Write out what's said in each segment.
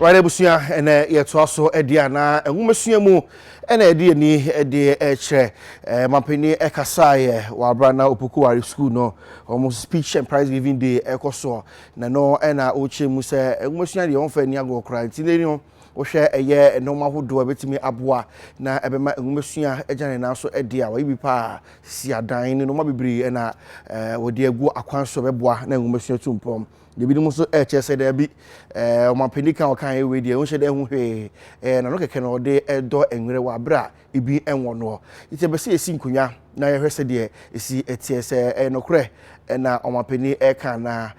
right ebusia ene yeto aso edi ana enwumasua mu ene edi ani edi eche mampeni ekasaye wa brana Opokuwari school no almost speech and prize giving day ekoso na no ena oche mu se enwumasua de onfa ni ago kra ntine ni wo hwe eye enoma hodo betimi aboa na ebema enwumasua ejane na so edi a wa bi pa si adan ni no ma bibiri ena wodi agu akwanso beboa na enwumasua tumpom Debi mu so chese de bi omampeni kan okan ewe de ehunhye de hu hwe na no keke no de edo enwere wa bra ibi enwo no ite be se esi nkunya na ye hwese de esi etie se nokre na omampeni kan na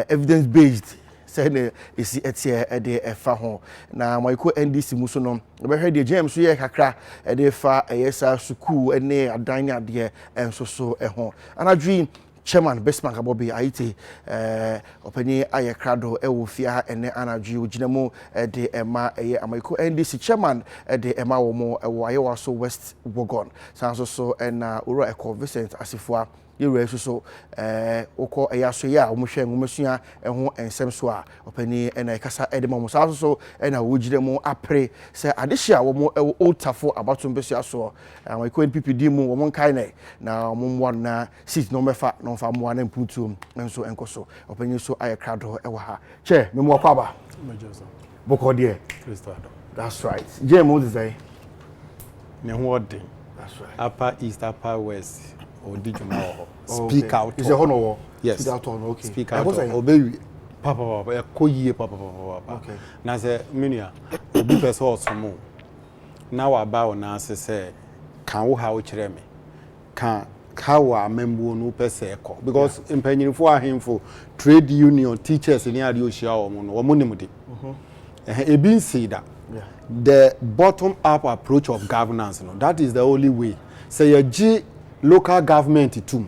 evidence based say na esi etie de efa ho na moiko NDC mu so no be hwe de James so ye kakra de fa yesa school ne adan ade enso so ho anadwi Chairman Bestman Kabobi Aite openi ayekrado ewofia ene anadwi oginamo de ema eye amaiko NDC chairman de ema wo mo ewo ayewa so West Wogon sanso so na oro eko Vincent Asifua yewe so okọ eyaso ya omhwe nwumasua eho ensem so a openi ena ekasa edema mo sanso so na woginamo apre se adehia wo mo ewo otafo abato mbesua so amaiko NPPD mu wo mo nkai na mo mo na seat no mefa no fa mo na mputum enso enkoso openi so ayekrado ewo ha che me mo kwaba boko de that's right jemo dey ne ho ode that's right upper east upper west Odijuma speak out. Is a honor? Yes. Speak out on. Okay. Speak out. Obey. Papa. Koye papa. Okay. Na say minia. Obi person osomo. Na wa ba ona say kan wo ha wo kire me. Kan how a member no person eko because impanyinfo ahemfo trade union teachers ni ade ohia omo no omo nimde. Ebi say that. The bottom up approach of governance no that is the only way. Say you local government too.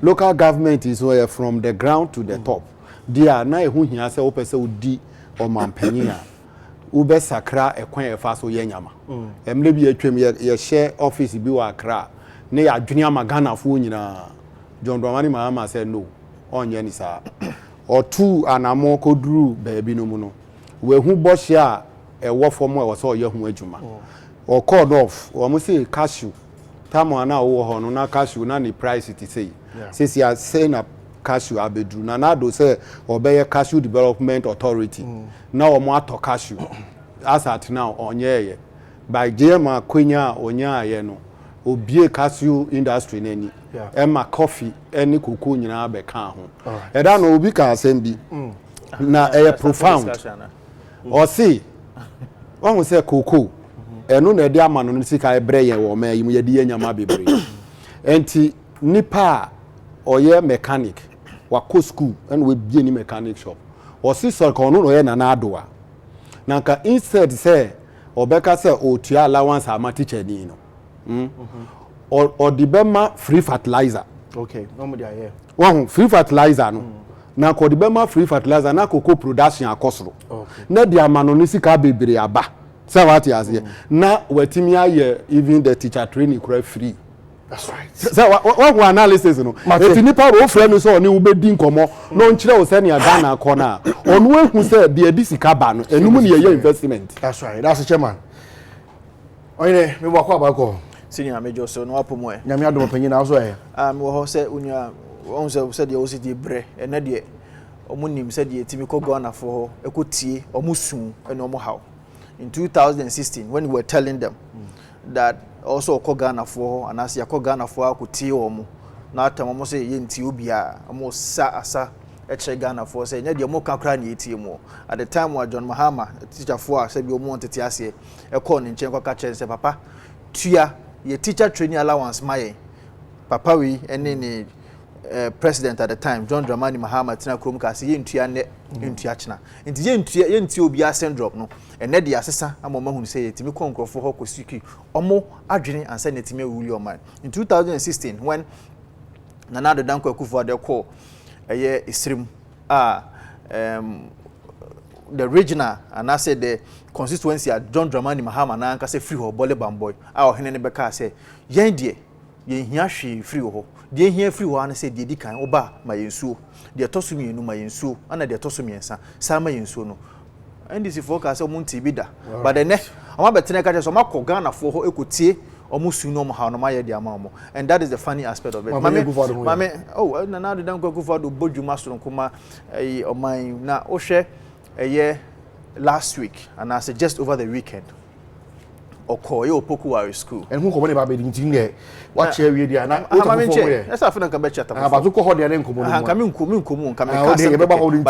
Local government is where from the ground to the top. They are na ehu hia se opese odi o mampanyin a ube sakra ekwan efa so yenyama. Emle bi atwem ye share office bi wa Accra na ya adwene amagana fo nyina. John Dramani Mahama said no. Onye ni sa. Or two anamo kodru baabi no mu no. We hu bohye a ewo fom e wo so ye hu adwuma. Or called off or mo say cashew Tamo na wo ho no na cashew na ni price it say. Since you are saying a cashew abedru na do say obey cashew development authority. Now omo ato cashew. As at now onye by jema kwenya onya ye no. Obie cashew industry nani. Emma coffee any cocoa nyina be kan ho. E da no obi kan asem bi. Na profound. Or see. One will say cocoa. Eno na de ama no sika ebre ye wo ma yi mu ye de nyama bebre enti nipa oye mechanic wa ko school and we bie ni mechanic shop o si so ko no ye na na adoa na nka instead say obeka say otua allowance ama teacher ni no or the bema free fertilizer okay no mo dia here one free fertilizer no na ko the bema free fertilizer na cocoa production akosoro okay na de ama no sika bebre aba. So what you say? Now wetimi aye even the teacher training quite free. That's right. So what analysis no? If nipa wo friend so oni wo be di nkomo no nkyere wo say na Ghana corner. Onu ehu say de edi sika ba no enum ne ye investment. That's right. That's the chairman. Oyine me bwa kwa ba ko. Senior major so no apomo e. Nyame adom panyin na so e. Wo ho say unya won say de wo si di bre e na de omunim say de etimi ko Ghana for ekotie omusun e no mo haw. In 2016, when we were telling them that also Ghana for and as Ghana for could tea or now time say yenti ubia almost asa Ghana for say the more can at the time when John Mahama teacher for said you want to say a corn in Chenko catcher say papa tia ye teacher training allowance my papa we and any president at the time John Dramani Mahama tina krom ka say yentua ne yentua china enti yentua obi syndrome no ene de asesa amoma hu say yetimi konkrofo ho kosiki omo adwene ansa netimi wuli oman in 2016 when Nana de Danko Akufo de call eye isrim the regional and I said the constituency at John Dramani Mahama na anka say free ho bole bamboy a ohene ne beka say yen de yen hia hwe free ho de hia free ho an say de di kan oba ma yensuo de toso mienu ma yensuo ana de toso miensa sa ma yensuo no NDC focus on Munti Bida. But the next, I'm about to make a so Ghana for who equity almost no how no my amamo. And that is the funny aspect of it. Mame, oh, now the don't go for the Boju Master Kuma or mine now Oshe a year last week, and I said just over the weekend. Oko yo Pokuwari school. And who come about being there? Watch area there. And that's a fun come chat. About to call the name coming, but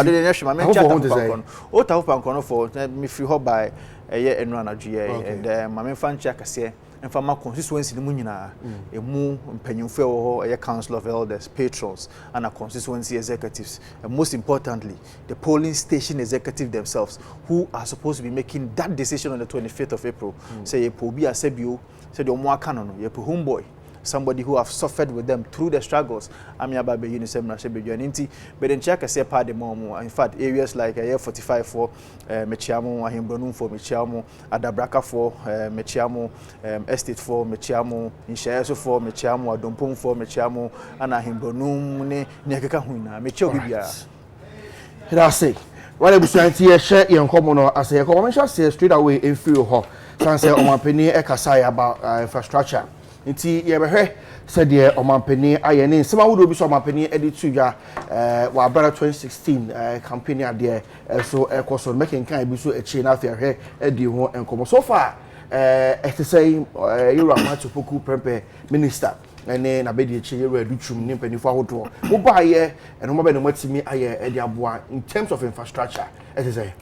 the next man chat for me free hop by a year and run a GA and my fan check I say and for my constituency the munina a moo penyufo a council of elders, patrons, and a constituency executives, and most importantly, the polling station executive themselves, who are supposed to be making that decision on the 25th of April. Say, Pobi Asebio, said your more canon, your homeboy, somebody who have suffered with them through the struggles. I'm here by the UNICEF, but then check I say part the more. In fact, areas like a year 45 for Mechiamo, Ahimbronum for Mechiamo, Adabraka for Mechiamo, Estate for Mechiamo, Inshaeso for Mechiamo, Adompum for Mechiamo, and Ahimbronum, Nekahuna, Mecho Bibia. That's it. What I was trying to share in common as a commercial say straight away in few ho. Sanse on my penny ekasai about infrastructure. Nti ye behwe said the omampani ayene sema wo do bi so omampani edit to ya wa brother 2016 campaign ade so ekoso making kan bi so echi na afia hwe edi ho enkomo so far it say you are to poku prepare minister ene na be di echi yeru adutrum ni mpanifo ahodo wo ba ye eno mo be no matimi aye edi aboa in terms of infrastructure it say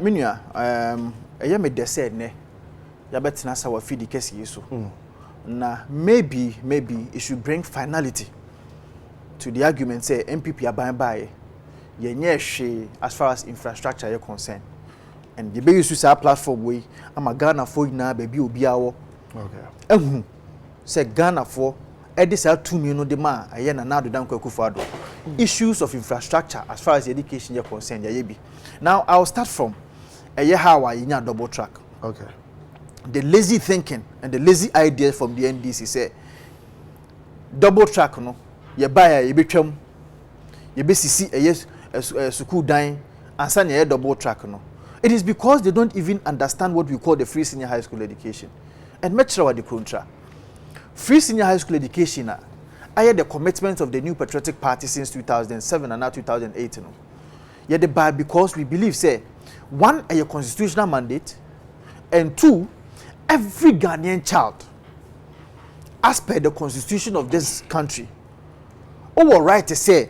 minua eye me de said ne ya betina sa wa fidi kesi yeso na maybe it should bring finality to the argument say MPP are by yenye as far as infrastructure is concerned, and the base use our platform way am a Ghana for na baby obi awo okay say Ghana for this are 2 million demand aye na now do dan kwakufado issues of infrastructure as far as education is concerned ya be. Now I'll start from how I in double track. Okay. The lazy thinking and the lazy ideas from the NDC say double track no ye buy ye betwam ye be sisi school dying and san ye double track no. It is because they don't even understand what we call the free senior high school education. And metro the contra free senior high school education I the commitment of the new patriotic party since 2007 and now 2008 no. Ye the buy because we believe say one a constitutional mandate and two every Ghanaian child, as per the constitution of this country, our right to say,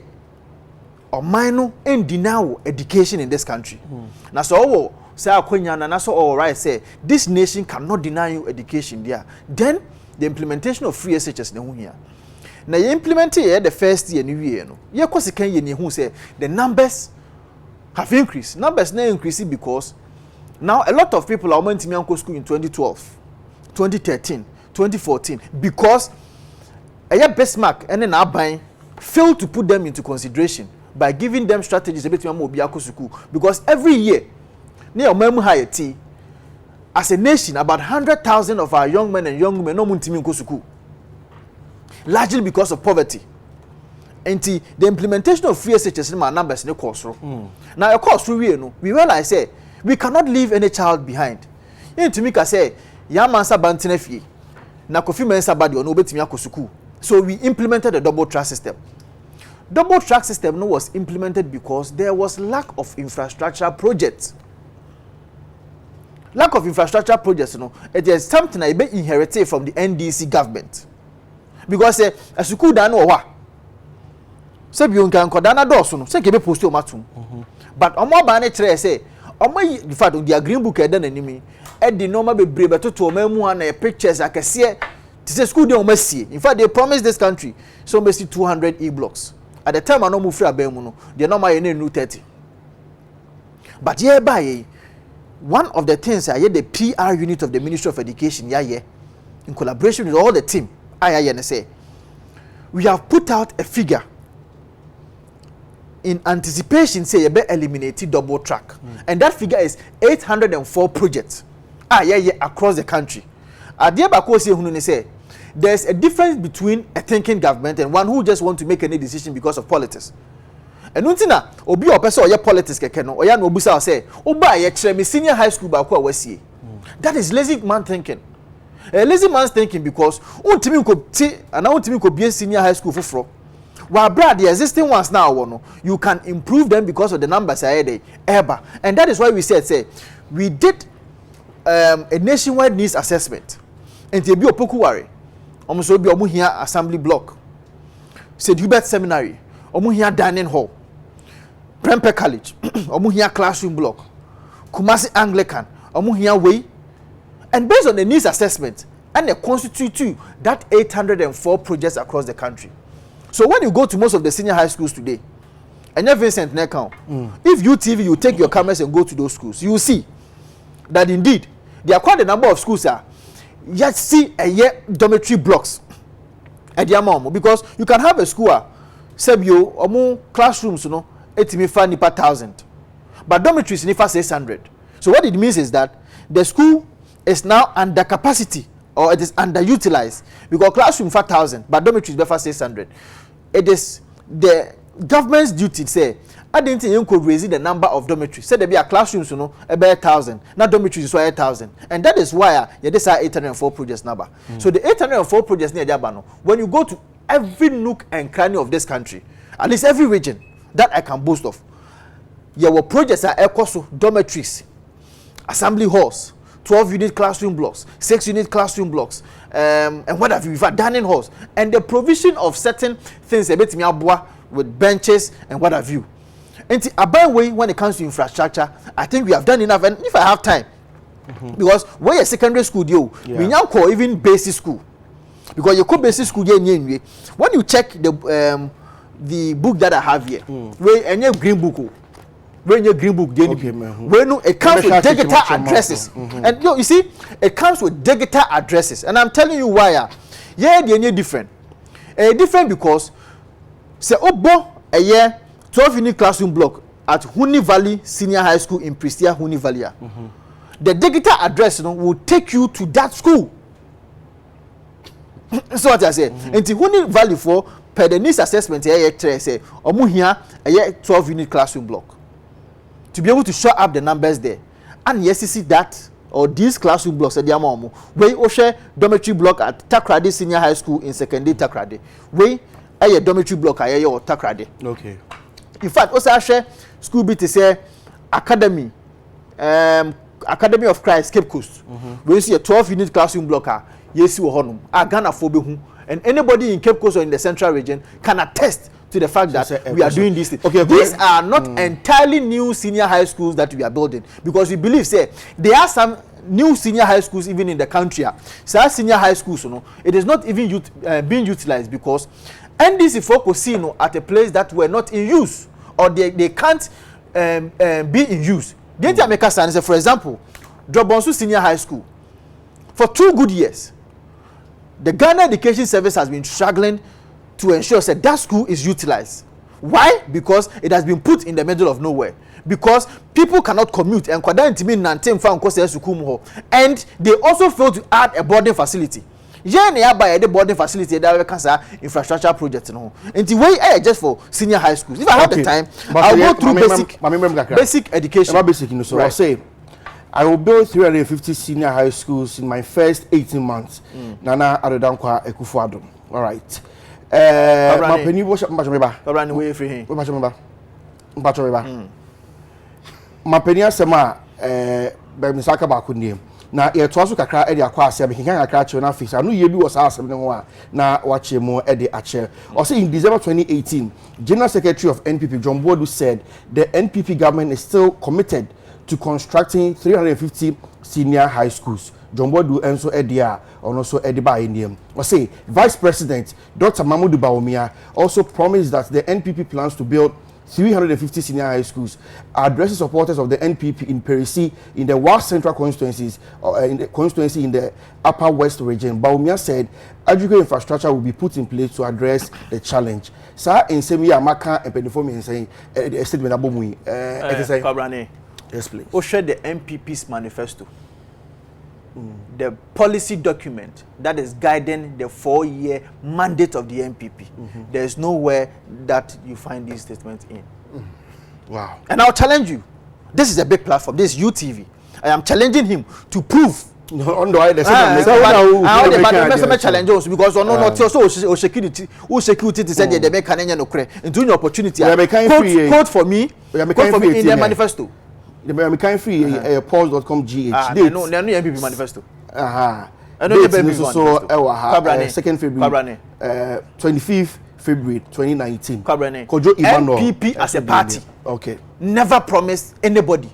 or minor and deny education in this country. Now, so say and so all right say this nation cannot deny you education there. Then the implementation of free SHS ne here. Now you implement it the first year new year no. You cause can you who say the numbers have increased. Numbers now increasing because now a lot of people are went to me school in 2012, 2013, 2014 because a best mark and then buying failed to put them into consideration by giving them strategies a bit more school because every year near Memu as a nation about 100,000 of our young men and young women no munti go school largely because of poverty. And the implementation of free SHS in my numbers in the course. Now of course we realize say we cannot leave any child behind. You to me can say, Yamansa Bantinefi, Nakofi Mensa Badi, or no betimi akosuku. So we implemented the double track system. Double track system was implemented because there was lack of infrastructure projects. Lack of infrastructure projects, it is something I be inherited from the NDC government. Because a school dan or what? Say you can kodana doso no, say kebe post o matum. But omo ba ne kire say in fact, the green book eden enemy the normal be brave to omemu na pictures akese to say school dey omasie. In fact, they promised this country so we see 200 e-blocks. At the time I no move free abemu no, the normal you need 30. But hereby one of the things I the PR unit of the Ministry of Education in collaboration with all the team I say we have put out a figure in anticipation say you be eliminated double track and that figure is 804 projects across the country. Say there's a difference between a thinking government and one who just want to make any decision because of politics. enu ntina obi o pese oye politics keke no oya na obusa say oba ye kire me senior high school ba ko awasie. That is lazy man thinking. Lazy man's thinking because untimi ko ti ana untimi ko be senior high school foforo. While brad the existing ones now you can improve them because of the numbers are there ever. And that is why we say we did a nationwide needs assessment. And to be opoku ware. Almost be omu here assembly block. St. Hubert Seminary, omu here dining hall. Prempeh College, omu here classroom block. Kumasi Anglican, omu here way. And based on the needs assessment, and they constitute that 804 projects across the country. So when you go to most of the senior high schools today, and Vincent Nekau, if you take your cameras and go to those schools, you will see that indeed there are quite a number of schools yet see a year dormitory blocks at the amount, because you can have a school sebio or more classrooms, you know, 1,000, but dormitories nifa 600. So what it means is that the school is now under capacity, or it is underutilized, because classroom 4,000 but dormitories befa 600. It is the government's duty to say I didn't think you could raise the number of dormitories. Said there be a classrooms, you know, about 1,000. Not dormitories is 1,000, and that is why this are 804 projects number. So the 804 projects near Jabano. When you go to every nook and cranny of this country, at least every region that I can boast of, your projects are equal dormitories, assembly halls, 12-unit classroom blocks, 6-unit classroom blocks, and what have you, dining halls, and the provision of certain things a bit with benches and what have you. And a by way, when it comes to infrastructure, I think we have done enough. And if I have time, because we're a secondary school deal, we now call even basic school, because you call basic school anyway. When you check the book that I have here, where any green book. When your green book, when it comes with digital addresses, and you see, it comes with digital addresses, and I'm telling you why. Yeah, they're different. Different because say obo a year 12-unit classroom block at Huni Valley Senior High School in Prestia, Huni Valley. The digital address, you know, will take you to that school. So what I say, and the Huni Valley for per the needs assessment here, say omu here a year 12-unit classroom block. To be able to show up the numbers there, and yes, you see that or these classroom blocks at the Amomo, where you share dormitory block at Takrady Senior High School in secondary Takrady, where a dormitory block at your Takrady. Okay. In fact, also share school bit to say academy, Academy of Christ, Cape Coast. Where you see a 12-unit classroom block, yes, you honum, Ghana for and anybody in Cape Coast or in the central region can attest to the fact that we are doing this thing. Okay, these are not entirely new senior high schools that we are building, because we believe there are some new senior high schools even in the country. So our senior high schools, you know, it is not even being utilized because NDC focus at a place that were not in use, or they can't be in use. The America stands, for example, Drobonsu Senior High School, for 2 good years, the Ghana Education Service has been struggling to ensure that school is utilized. Why? Because it has been put in the middle of nowhere. Because people cannot commute and they also fail to add a boarding facility. The boarding facility that infrastructure project. And the way just for senior high schools. If I have the time, I'll go through basic education. Basic, so I'll say I will build 350 senior high schools in my first 18 months. Nana Adodankwa Ekufuadum. All right. My penny was way free him. My penny asema Misaka Bakundi. Na ye to aso kakra e de akwa asem kinkan kakra che na fix anu ye bi was asem ne ho a na wache mo e de ache. Also in December 2018, General Secretary of NPP John Boadu said the NPP government is still committed to constructing 350 senior high schools. John Boadu enso edia ono so ediba indiem. We say Vice President Dr. Mamadou Bawumia also promised that the NPP plans to build 350 senior high schools, addressing supporters of the NPP in Perisi in the West Central constituencies, or in the constituency in the Upper West region. Bawumia said educational infrastructure will be put in place to address the challenge. Sir, in semi Amaka and Penifome and saying the statement about yes, please. Or share the NPP's manifesto. the policy document that is guiding the 4-year mandate of the MPP. There is nowhere that you find these statements in. Wow. And I'll challenge you. This is a big platform. This is UTV. I am challenging him to prove. On the other side, challenge us because not so security to say they make an into an opportunity. Quote for me in the manifesto. The American free pulse.com GH. No MPP manifesto. Aha. I know the second February. 25th February 2019. MPP as a party. Okay. Never promised anybody.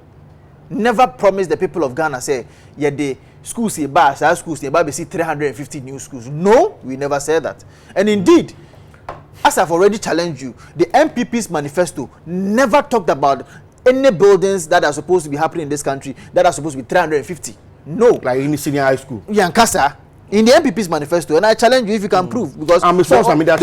Never promised the people of Ghana say the schools say schools see 350 new schools. No, we never said that. And indeed, as I've already challenged you, the MPP's manifesto never talked about any buildings that are supposed to be happening in this country that are supposed to be 350. No. Like in the senior high school. Yankasa. In the MPP's manifesto, and I challenge you if you can prove, because the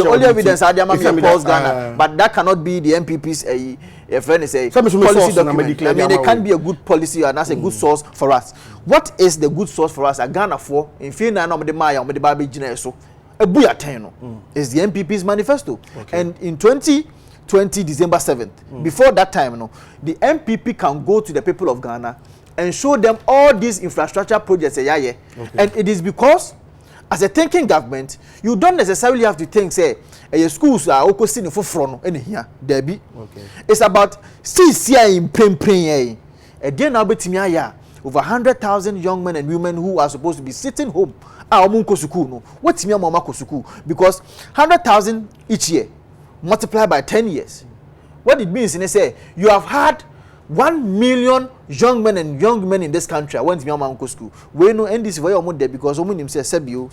only evidence are Ghana, but that cannot be the MPP's a friend is a policy document. I mean, it can be a good policy and that's a good source for us. What is the good source for us at Ghana for? In Fina, no, the Maya, the Baby Geneso, a Buyateno is the MPP's manifesto. Okay. And in 2020, December 7th, before that time, the MPP can go to the people of Ghana and show them all these infrastructure projects. Okay. And it is because, as a thinking government, you don't necessarily have to think, say, schools are okay seen for front in here, Debbie. Okay. It's about CCI in praying. Again, now over 100,000 young men and women who are supposed to be sitting home. What's me mama kosuku? Because 100,000 each year multiplied by 10 years. What it means is, say, you have had 1 million young men and young women in this country. I went to my uncle school. We know end this for your there because someone say Sebio.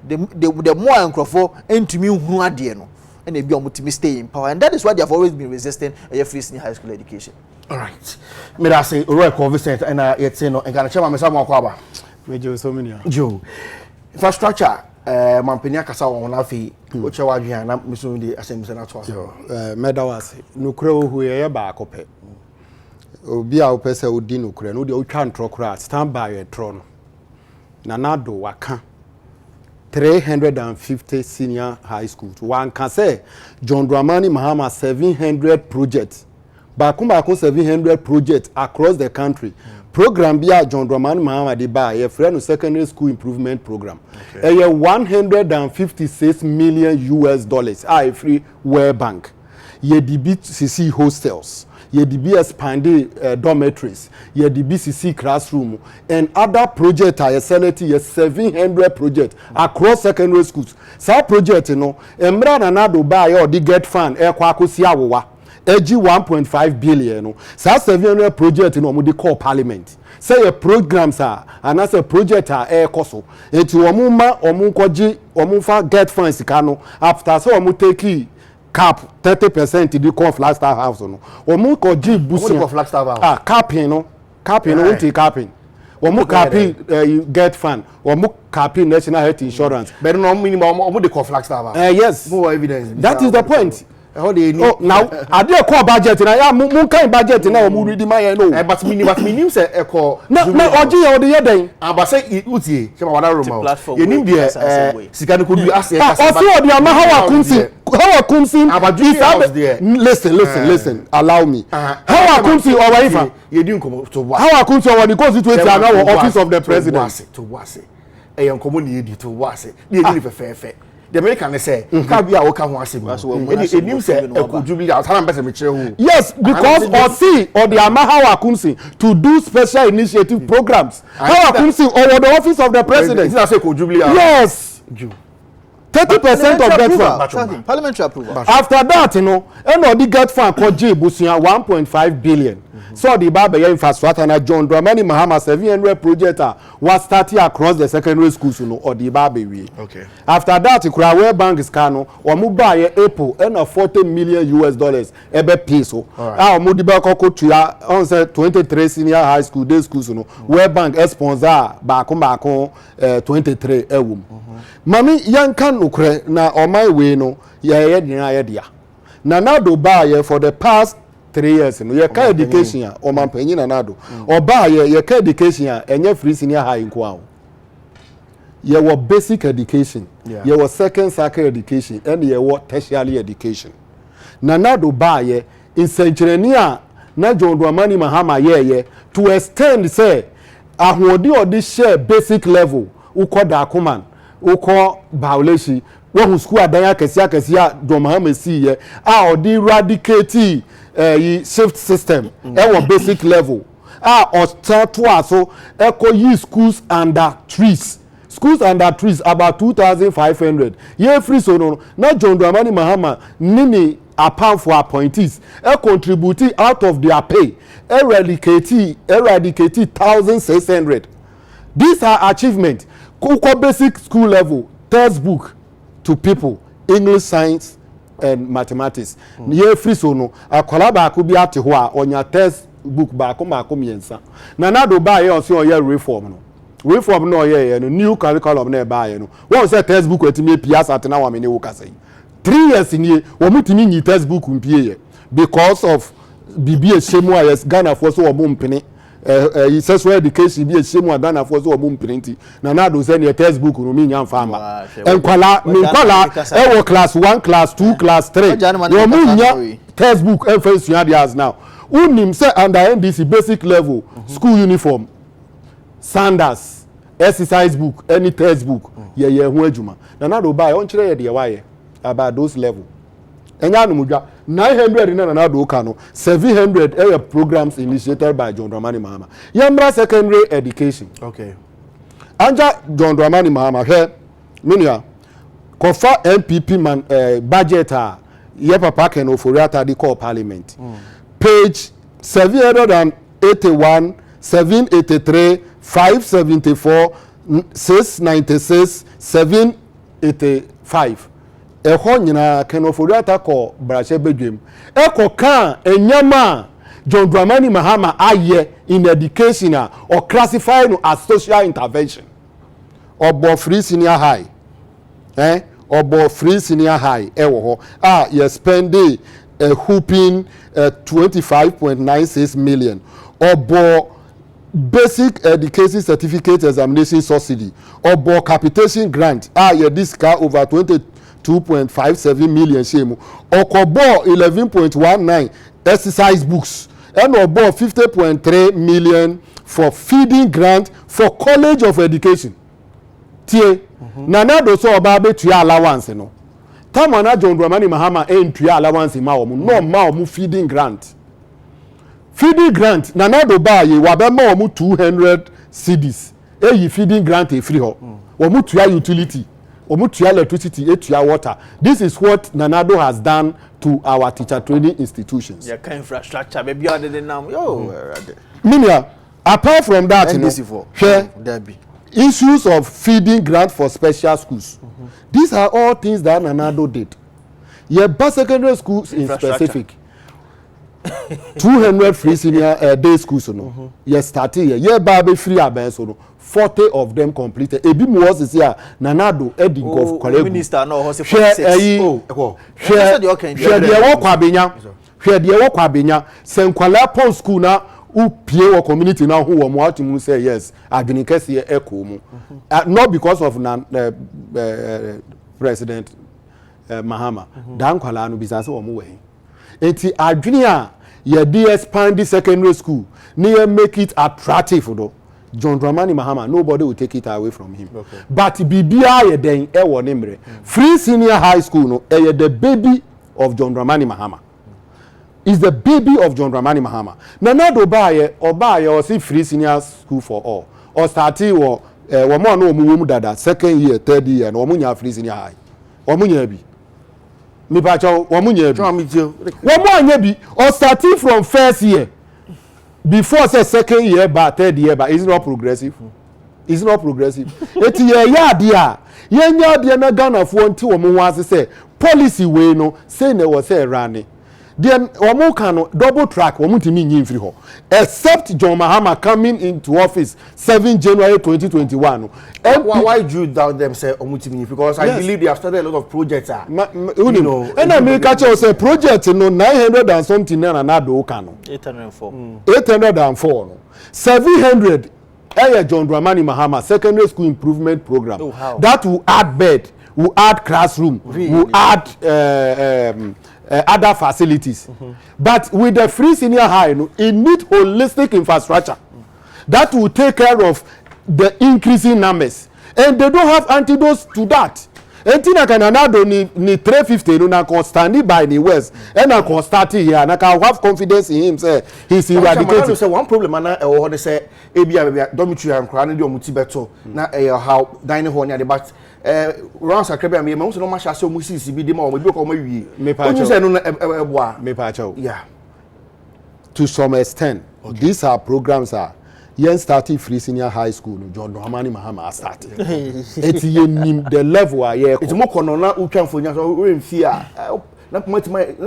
The more uncrofor into me who are dear no, and they be able to stay in power, and that is why they have always been resisting a free senior high school education. All right. Me I say Roy Vincent and yet say no and can chairman Mr. Makwaba. Major so many. Joe. Infrastructure mampenia kasa won afi oche wadwan na meso de asem se na to aso. Medawase. Nukure ohu ye ba akopɛ. Obi a opese odi nukure no de otwa ntro kura stand by your throne. Nanado waka 350 senior high schools. One can say John Dramani Mahama 700 projects. Bakumba 700 projects across the country. Program bia John Dramani Mahama de ba a friend secondary school improvement program. Okay. 156 million US dollars. A free World Bank. Ye DBCC hostels. Ye DB expanded dormitories, ye the BCC classroom, and other projects are selected 700 projects across secondary schools. Some project, Emra Nanado buy or the get fund, Kwakusiawa, EG 1.5 billion. Some 700 projects in they call parliament. Say a programs are, and as a project are air coso. It's Omuma, Omunkoji, Omufa get funds, after so Omu take cap 30% the call Flagstaff house no omu ko ji busi ko Flagstaff house capping no unti capping omu capping get fund omu capping national health insurance but no minimum omu de call Flagstaff house yes more evidence that is the point. How they know now are they call budget na ya mun kan budget na omu ready my no but minimum say e call na oji ya odi yeden aba say utie se ma wada room you nim the sika no kodu ase also odi ama how akunsin listen allow me how akunsin or waifa you din come to what how akunsin or the constituency and our office of the president to wase e yan komo ni edi to wase dey ni fe the American say ka bia wo ka ho asem enim say ekudubili out han person me kire ho yes because or the Amahawa Kunsi to do special initiative programs how Kunsi or the office of the president is say ekudubili yes 30% of that fund parliamentary approval after that and the get fund called Busia 1.5 billion. So the Baba infrastructure and John Dramani Mahama 700 projects was started across the secondary schools or the Baba way. Okay. After that, the World Bank is cano or Mubaya Apple and $40 million US dollars ebe peso. Our Mudiba Koko Tria on 23 senior high school day schools World Bank sponsor Bako 23 ewum. Mami yankan ukre na on my way no ya dia. Na now do buy for the past 3 years no ye ka education a o man panyin na nado oba ye ka education a enye free senior high nko a ye wo basic education ye wo second cycle education and ye wo tertiary education na nado ba ye insenkyereni a na John Dramani Mahama ye to extend say ahodi odi share basic level uko da akuman uko violation wo school adan akesi a John Mahama si ye a odi eradicate shift system e basic level o start to aso e schools under trees about 2,500 ye free so no na John Dramani Mahama nini apart for appointees contribute out of their pay eradicate 1,600. These are achievements. Basic school level textbook to people, English, science and mathematics. Ye free so no akola ba ko bi ate ho a onya textbook ba ko miensa na do ba ye o se o ye reform no ye no new curriculum na ba ye no won say textbook etimi pia satena wa me ne wo kasa 3 years in wo mutimi nyi textbook mpie ye because of BBA shemu a yes Ghana for so wo mpene sexual education bi shemu a Ghana for so wo mpene na do say ne textbook no mi nya mfa ma enkwala e wo class 1 class 2 class 3 wo mu nya textbook e fa sua dey as now unim say under NDC basic level school uniform sandals exercise book any textbook ye ho adwuma na do buy on kire ye de waye about those level enya no mudwa 900 na do ka no 700 programs initiated by John Dramani Mahama yamra secondary education. Okay, anja John Dramani Mahama he minia kofa MPP man budget a ye papa ken oforiata di call parliament page 781 783 574 696 785 eho nyina kenoforiata ko brache bedwem eko kan enyama John Dramani Mahama aye in education or classify no as social intervention obo free senior high obo free senior high ewo ho you spend a whooping 25.96 million obo basic education certificate examination subsidy obo capitation grant you discount over 22.57 million shemu okobo 11.19 exercise books and obo 50.3 million for feeding grant for college of education tie na do so oba betua allowance no tama na John Dramani Mahama entua allowance ma omu no ma omu feeding grant na do ba ye wa be ma omu 200 cedis eyi feeding grant e free ho omu tua utility omu tua electricity etua water. This is what Nanado has done to our teacher training institutions. Yeah, kind infrastructure maybe other than now Minia, apart from that issues of feeding grant for special schools. These are all things that Nanado did. Yeah, but secondary schools in specific 200 free senior day schools no. Yes, starting here. Yeah, baby free aben so no. 40 of them completed. Ebi mu was here Nanado heading of Koregu. Minister no ho se 46. Share the work abenya. Share the work abenya. Senkwala pon school na upie wo community na who wo atimu say yes adwini kese eko mu. Not because of President Mahama. Dan kwala no bizanse wo mu we. Enti adwini a ye dey expand the secondary school near make it attractive though. John Dramani Mahama, nobody will take it away from him. Okay. But BBI ye den e wo nemre. Free senior high school no e the baby of John Dramani Mahama. Is the baby of John Dramani Mahama. Nanado oba ye o see free senior school for all. Or starting wo mo no mu dada second year, third year no mo nya free senior high. Wo mo nya bi. Mi pa cho wo mo nya bi. Wo mo anya bi or starting from first year. Before say second year but third year but it's not progressive. It's not progressive. Eti ya dia yenya dia na Ghana fo nti wo mo wase say policy we no say na wo say rane then omo can double track omo timi nyi free ho except John Mahama coming into office 7 January 2021. Why do you doubt them say omo timi? Because I believe they have started a lot of projects. You know, and America say project no 900 and something na do can 804 no 700 John Dramani Mahama secondary school improvement program. That will add bed, will add classroom, will add other facilities. But with the free senior high, it needs holistic infrastructure that will take care of the increasing numbers. And they don't have antidotes to that. Entina Canada ni 350 no na constantly by the west and I can start here and I can have confidence in him say he's eradicated. Say one problem na e wo say ebia dormitory and kra na de omuti beto na how dining hall near but round sakrabia me so no ma sha say omusi sibi de ma o bi ko ma wie onyu say no eboa me pa chaw. Yeah, to some extent these are programs are yen starting free senior high school no John Dramani Mahama started it yen the level are here it's more kono na utwanfonya so we mfia na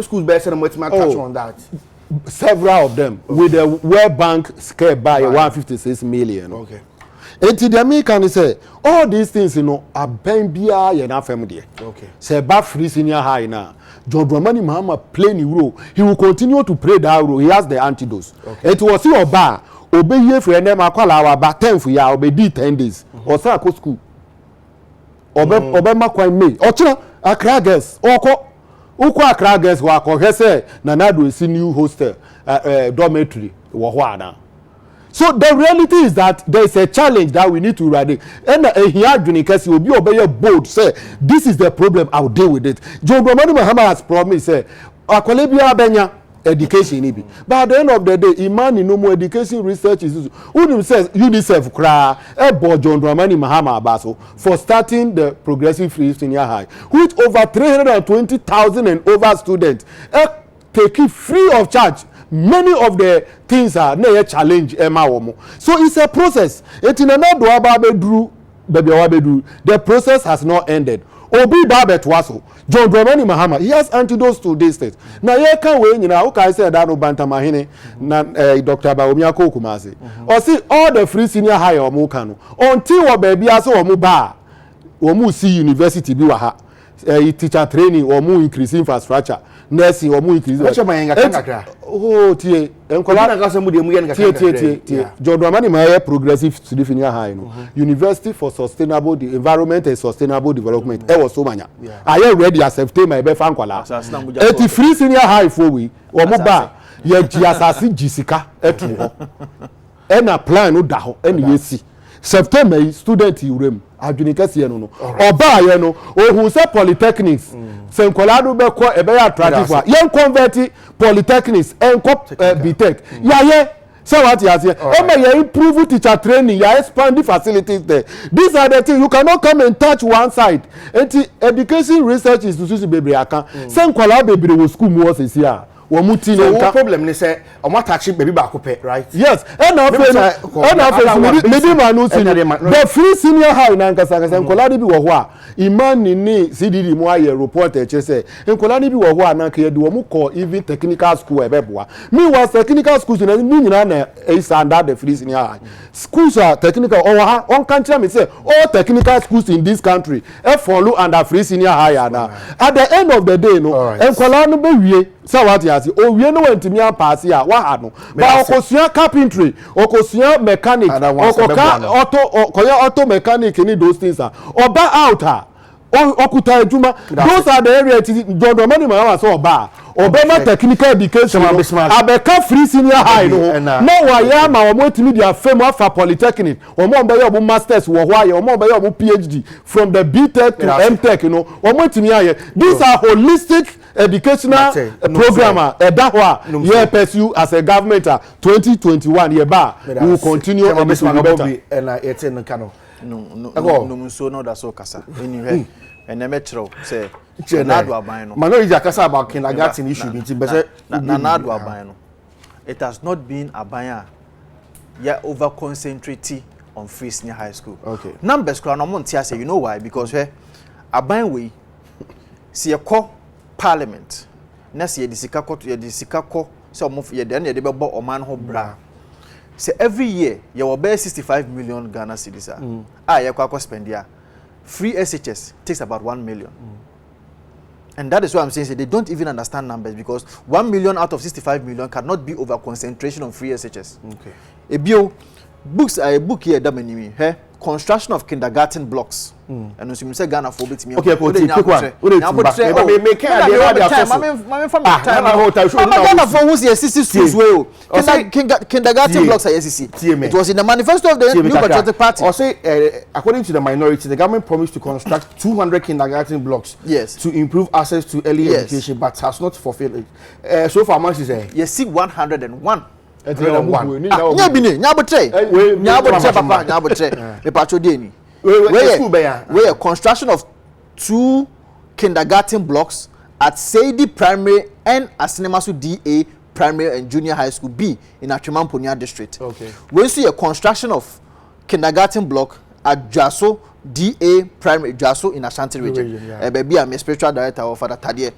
schools be say na matima catch on that several of them with the World Bank scale by 156 million. Okay. Enti the American say all these things are ben bia ye na fam de. Okay. Say ba free senior high na John Dramani Mahama play the role. He will continue to play that role. He has the antidotes. Okay. It was your bar obey ye for them akwala wa ba 10 for ya obey 10 days. Or say go school. Obey ma kwan me. Ochira Accra girls oko Accra girls wa ko hese na na do see new hostel dormitory wo ho ana. So the reality is that there is a challenge that we need to eradicate. And here Junikasi will be obey bold say this is the problem, I'll deal with it. John Dramani Mahama has promised say akolebia benya education ni bi. But at the end of the day, Imani no more education research is who says UNICEF kra John Dramani Mahama abaso for starting the progressive free senior high with over 320,000 and over students take it free of charge. Many of the things are na challenge Emma Womo. So it's a process. The process has not ended. Obi Babet Waso, John Dramani Mahama, he has antidotes to this state. Now, you can't wait, you know, okay, I said that Banta Mahine, Dr. Baumia Kumasi. Or see all the free senior high or Mukano until what baby as or Muba or Musi University Biwaha, teacher training or more increase infrastructure. Nursing or more increase. Oh, tie. Enkola na mu de mu ye nka tie. John Dramani Mahama progressive senior high no. University for Sustainable Environment and Sustainable Development. E was so manya. Are you ready as September be fa nkola? 80 free senior high for we. O mo ba ye giasasi gisika etu ho. E na plan no da ho e na yesi. September student urem adwunikase ye no oba ye no ohun say polytechnics senkolado be ko e be attractive for yen convert polytechnics enko btech ya so what you say you improve teacher training, you expand the facilities there. These are the things you cannot come and touch one side. Education research institution bebre aka senkolado bebre wo school mo say here. So what problem is say I'm attaching baby back up, right? Yes, and the free senior high na nkasa nkolade bi wo ho a imani ni CDD mo aye report e say nkolade bi wo ho a na ka yedi wo mo call even technical school e beboa me was technical schools na ni nyina na is under the free senior high schools are technical on country me say all technical schools in this country follow under free senior high na at the end of the day no nkolade no be wie say what you o wie no wantimi apase a wa ha no ba okosua carpentry okosua mechanic auto mechanic ni those things are oba out ha okuta ejuma those are the areas John Dramani Mahama so oba obema technical education abeka free senior high no no wa ya ma omo etimi dia fame for polytechnic omo be your masters wo ho aye omo be your PhD from the BTech to MTech you know omo etimi aye these are holistic educational programmer that yeah pursue as a government 2021 year ba we will continue on this one better and it's in kano no so no that so kasa anyway and na metro say na do aban no mano ija kasa about kindergarten issue binti be say na do aban no it has not been aban ya over concentrating on free senior high school. Okay, numbers kra no montia say you know why because aban we see a call Parliament na se ye di sika kɔ se omo ye de na ye de bɛbɔ oman ho bra se every year ye will bear 65 million Ghana cedis ye kwa spend ya free SHS takes about 1 million. And that is why I'm saying they don't even understand numbers, because 1 million out of 65 million cannot be over concentration on free SHS. Okay. A book here that many construction of kindergarten blocks. And as you say Ghana for bit me. Okay, quick one. Ghana for who's the SCC schools way. Kindergarten blocks are SCC. It was in the manifesto of the New Patriotic Party. Or say according to the minority, the government promised to construct 200 kindergarten blocks. Yes. To improve access to early education, but has not fulfilled it. So far, much is there. You see 101. The construction of 2 kindergarten blocks at Saidi Primary and Asinemasu DA Primary and Junior High School B in Achimamponia district. Okay. We see a construction of kindergarten block at Jaso DA Primary, Jaso in Ashanti region. Baby, I'm a spiritual director of Father Tadie.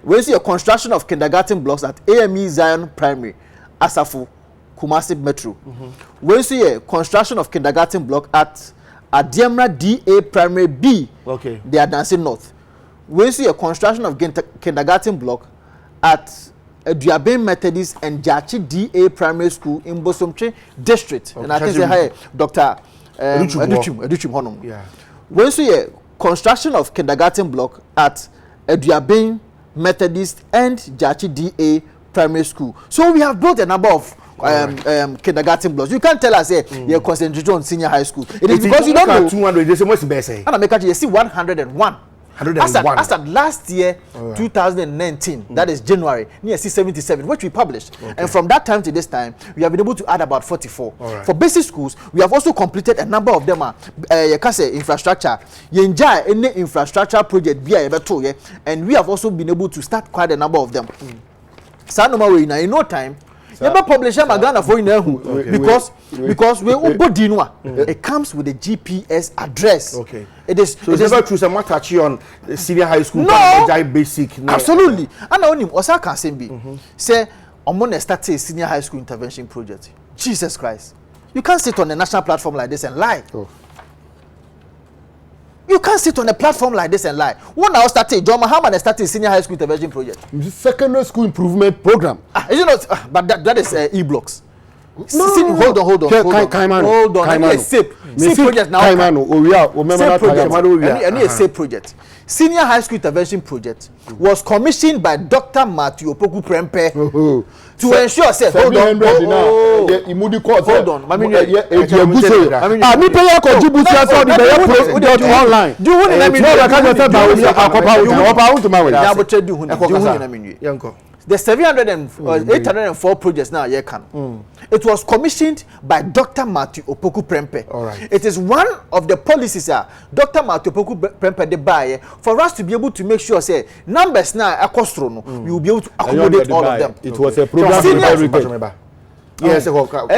We see a construction of kindergarten blocks at AME Zion Primary, Asafu, Kumasi Metro. We see a construction of kindergarten block at Adiamra DA Primary B. Okay. They are dancing north. We see a construction of kindergarten block at Duabin Methodist and Jachi DA Primary School in Bosomche District. Okay. And I think they hire Dr. Educhim Honum. Yeah. We see a construction of kindergarten block at Duabin Methodist and Jachi DA Primary School. So we have built a number of kindergarten blocks. You can't tell us you're concentrating on senior high school. It is because you don't know. 200. This is what's the best. And I make you see 101. As at last year, 2019, that is January, near C77, which we published. Okay. And from that time to this time, we have been able to add about 44. Right. For basic schools, we have also completed a number of them. Infrastructure. You enjoy any infrastructure project, and we have also been able to start quite a number of them. In no time, never publish them Ghana for because we it comes with a GPS address. Okay. It is so it's never true. Some touch on senior high school. No, basic. Absolutely. And I only Osaka can be say I'm gonna start a senior high school intervention project. Jesus Christ, you can't sit on a national platform like this and lie. Oh. You can't sit on a platform like this and lie. When I started, John Muhammad started a senior high school intervention project. Secondary school improvement program. Is it not? But that is e-blocks. No. Hold on. Hold on. I need a SAPE project now. I need a SAPE project. Senior high school intervention project was commissioned by Dr. Matthew Opoku Prempe to ensure. Hold on. The 804 projects now it was commissioned by Dr. Matthew Opoku Prempe. Right. It is one of the policies Dr. Matthew Opoku Prempe de buy for us to be able to make sure numbers now we will be able to accommodate all of them. It was a program. Yes,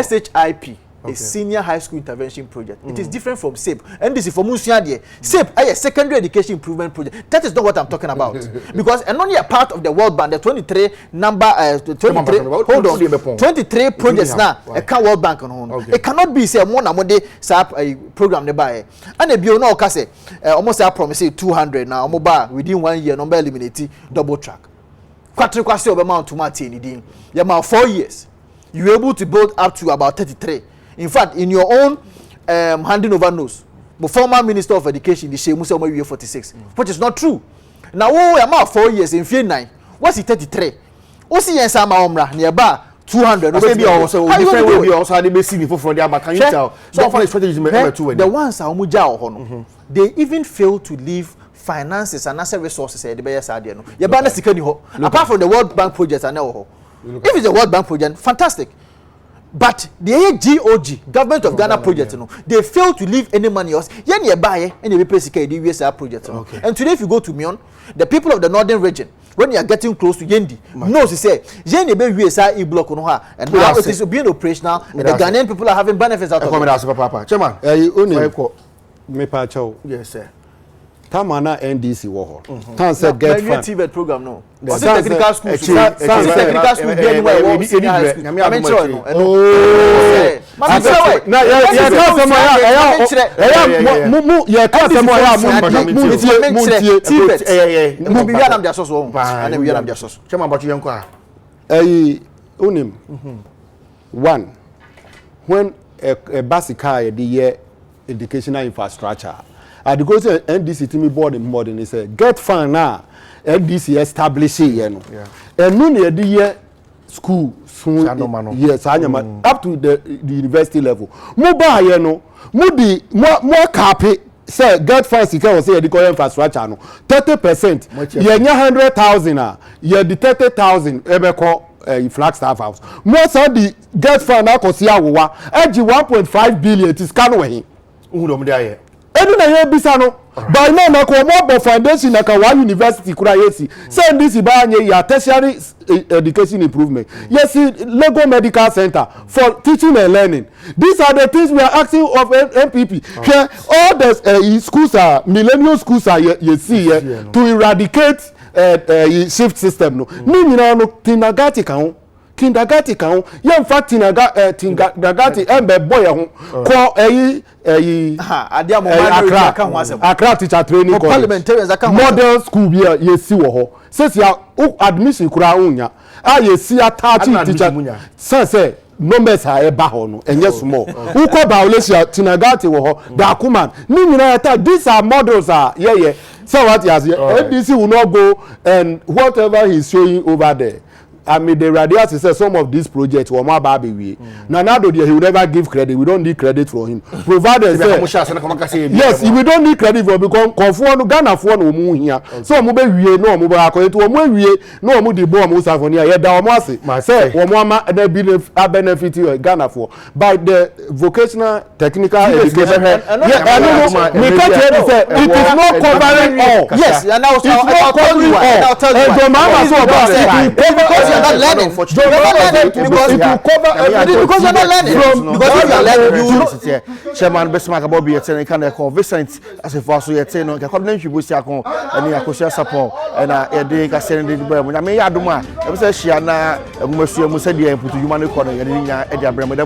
SHIP. A senior high school intervention project. It is different from SAPE. And this is for Musiade. SAPE, a secondary education improvement project. That is not what I'm talking about. Because and only a part of the World Bank, the 23 number, 23 projects now, a can World Bank on. It cannot be say one amode SAP a program nearby. And a biono case, almost I promise 200 now, mobile within 1 year, number eliminate double track. Quatriquasi of amount to Martin, you about 4 years. You're able to build up to about 33. In fact, in your own handing over notes, the former Minister of Education, the Sheikh year 46, which is not true. Now, we are 4 years in Field 9. What's it 33? What's the answer, Omra? Nearby 200. Maybe also different way. We also had the basic info from there, but can you tell? So, far, strategies the ones are Muja, they even fail to leave finances and asset resources at the best idea. Apart from the World Bank projects, I know. If it's a World Bank project, fantastic. But the GOG, Government of Ghana project, they fail to leave any money else. You buy and you pay the USR project. And today, if you go to Mion, the people of the northern region, when you are getting close to Yendi, knows to say Yendi be USR e-block on her, and now it is being operational, and the Ghanaian people are having benefits out of it. Chairman, Me pacho. yes, sir. Tamana NDC wo ho. Tan said get fund. TVET program no. Was technical school. Technical school be anywhere. I mean no. Oh. Na ya TVET. Mu bi ya nam dia soso. Ana bi ya nam dia soso. Chema about you nko unim. One, when a basic car the year educational infrastructure, the go to NDC to me board in modern is a get fund now. NDC establish it, you know. And no near the year school soon. Yes, up to the university level. Mobile, you know, more copy. Say get funds you can say the infrastructure no 30%. You 100,000 you the 30,000 ebe call Flagstaff House. Most of the get fund na ko sia wo wa 1.5 billion is can we uhudom dia ye edu na ye bisa no by now na ko mo foundation na ka one university kura yesi say this ba anye ya tertiary education improvement yes Lego Medical Center for teaching and learning. These are the things we are asking of MPP. Here all the schools are millennial schools are you see to eradicate shift system no ni nyina no kindergarten kan ye in fact kindergarten embe boy ho ko ade amoma ka ho asem Accra teacher training college parliamentarians aka model school bi ye si wo ho sesi admission kura unya ye si attach teacher say numbers are eba ho no enye small who call violation kindergarten wo ho da kuman ni nyina ta these are models are so what he has here NDC will not go and whatever he's showing over there. I mean, the radius says some of these projects were more baby. Now, he will never give credit. We don't need credit for him. Provided, yes, we don't need credit for because conform Ghana for no more here. So, we no more according to no more the bomb was for near. Yet, I say, one benefit Ghana for by the vocational technical education. We can't say it is not covering all. Yes, and I'll tell you why. Because you're not learning. Because you're not learning. Because you're learning. Chairman Besmak about be attending kind of Vincent as a fast way attend on according to Busiakon and Yakosia support and a day I send the Bremen. I may Aduma. I was a Shiana, a Monsieur Musadia, put human corner and Edia Bremen.